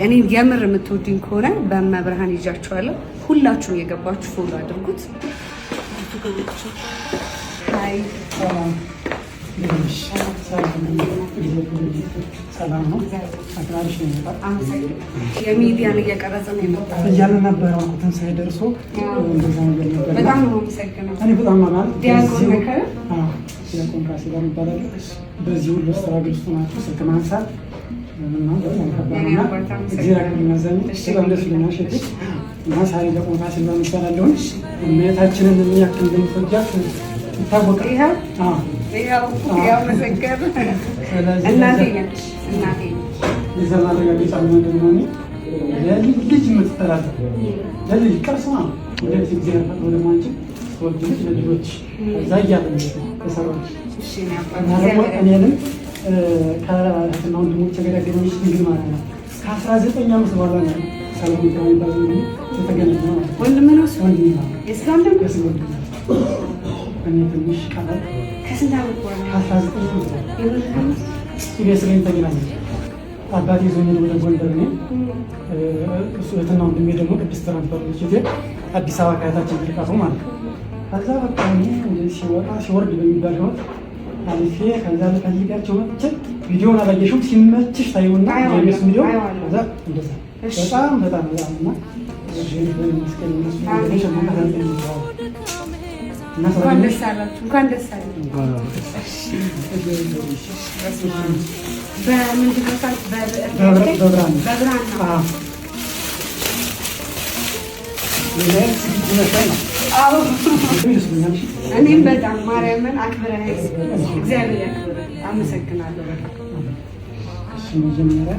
እኔ የምር የምትወዱኝ ከሆነ በመብርሃን ይጃችኋለሁ። ሁላችሁም የገባችሁ ፎሎ አድርጉት። ሃይ ሰላም ነው። የሚዲያን እየቀረጸ ነው የመጣው እያለ ነበር። አልኩትን ሳይደርሶ እንደዛ ነገር ነበር። በጣም ነው የምሰግነው። እኔ በጣም ማለት ዲያቆን ነከረ ዲያቆን ራሴ ጋር ይባላል። በዚህ ሁሉ ስራ ግልጽ ናቸው። ስልክ ማንሳት እመቤታችንን የሚያክል እንደምትወጃት ይታወቃል። የዛ ማረጋገጫ ደግሞ ልጅ የምትተላለፍ ለልጅ ቀርስ ወደዚህ ጊዜ ፈጥሮ ደግሞ አንቺ ወልጅ ለልጆች እዛ እያለ ተሰራች እና ደግሞ እኔንም ከእህትና ወንድሞቼ ጋር ያገናኘች ድንግል ማለት ነው። ከ19 ዓመት በኋላ ነው ሰላም የሚባል የተገናኘነው ማለት ነው። ወንድም ነው ወንድም ነው የስጋ ወንድም እኔ ትንሽ ቀላል ከስንት ዓመት በኋላ ከ19 ዓመት ኢቤስ ላይ ተገናኘን። አባቴ ይዞኝ ወደ ጎንደር እኔ እሱ እህትና ወንድሜ ደግሞ ቅድስት ነበር ልጅ አዲስ አበባ ከእህታችን ርቀቱ ማለት ነው። ከዛ በቃ እኔ ሲወጣ ሲወርድ በሚባል ህይወት አልፌ ከዛ ልፈልጋቸው መጥቼ ቪዲዮውን አላየሽውም? ሲመችሽ ታዩና የቤት ቪዲዮ ከዛ እንደዛ በጣም እና እንኳን ደስ አላችሁ። እንኳን ደስ አላችሁ። በምንድን ነው ሳት በብርሃን እኔም በጣም ማርያምን አክብረህ እግዚአብሔር ያክብረህ። አመሰግናለሁ። መጀመሪያ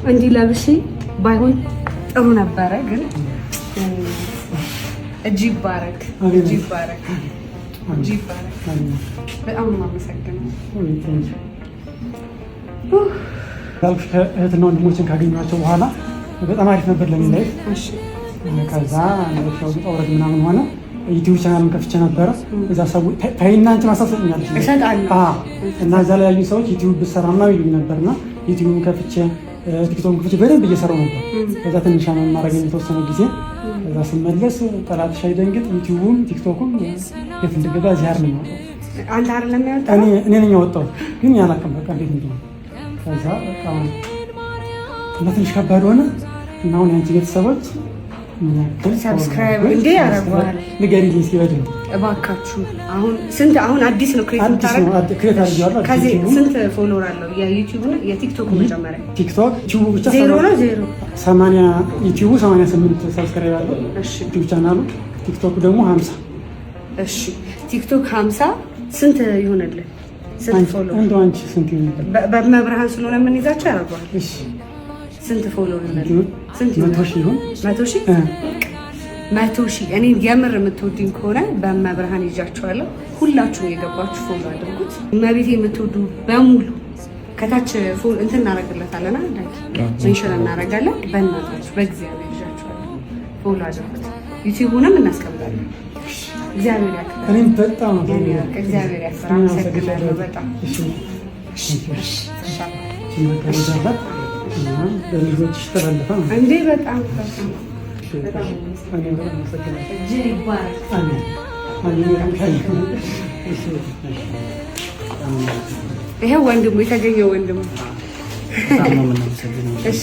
እንዲህ ለብሼ ባይሆን ጥሩ ነበረ፣ ግን እጅ ይባረክ፣ እጅ ይባረክ፣ እጅ ይባረክ። በጣም ነው የማመሰግነው። ያልኩሽ ከእህትና ወንድሞችን ካገኘኋቸው በኋላ በጣም አሪፍ ነበር ለኔ ላይ። ከዛ ነው ወረድ ምናምን ሆነ። ዩቲዩብ ቻናልን ከፍቼ ነበረ። እዛ ሰው ታይና አንቺ ማሳሰብኛለሽ እና እዛ ላይ ያሉ ሰዎች ዩቲዩብ ብትሰራማ ይሉኝ ነበርና ዩቲዩብን ከፍቼ ቲክቶክ ከፍቼ በደንብ እየሰራሁ ነበር። ከዛ ትንሽ አመት ማድረግ የተወሰነ ጊዜ ከዛ ስመለስ ጠላትሽ አይደንግጥ ዩቲዩብም ቲክቶክም የት እንደገባ እዚህ አይደል ነው አንተ አይደለም ያወጣው እኔ ነኝ ያወጣው፣ ግን ያላቀም በቃ እንዴት እንደሆነ ከዛ በቃ ትንሽ ከባድ ሆነ እና አሁን ያንቺ ቤተሰቦች ሰብስክራይብ እንዴ ያረጋዋል ንገሪልኝ እስኪ በደንብ እባካችሁ። አሁን አዲስ ነው ክሬት አድርገዋል። ከዚህ ስንት ፎሎወር አለው የዩቲዩብ እና የቲክቶክ? መጀመሪያ ቲክቶክ ዩቲዩብ ብቻ 0 80 ዩቲዩብ 88 ሰብስክራይብ አለው። እሺ ዩቲዩብ ቻናሉ ቲክቶክ ደግሞ 50። እሺ ቲክቶክ 50 ስንት ይሆነልህ? ስንት ፎሎወር እንደው አንቺ ስንት ይሆነልህ? በመብርሃን ስለሆነ ምን ይዛቸው ያረጋዋል። እሺ ስንት ፎሎወር ይሆናል? ስንት 100 ሺህ ይሁን 100 ሺህ 100 ሺህ። እኔ የምር የምትወዱኝ ከሆነ በመብርሃን ይጃችኋለሁ። ሁላችሁም የገባችሁ ፎሎ አድርጉት። እመቤቴ የምትወዱ በሙሉ ከታች ፎሎ እንትን እናደርግለታለን አይደል? ሜንሽን እናደርጋለን። በእናታችሁ በእግዚአብሔር ይጃችኋለሁ። ፎሎ አድርጉት። ዩቲዩብንም እናስቀምጣለን። እግዚአብሔር ያክብር። እኔም በጣም እግዚአብሔር ያክብር። አመሰግናለሁ በጣም ለልጆች ተላለፈ እንዴ በጣም ይሄ ወንድሙ የተገኘው ወንድሙ። እሺ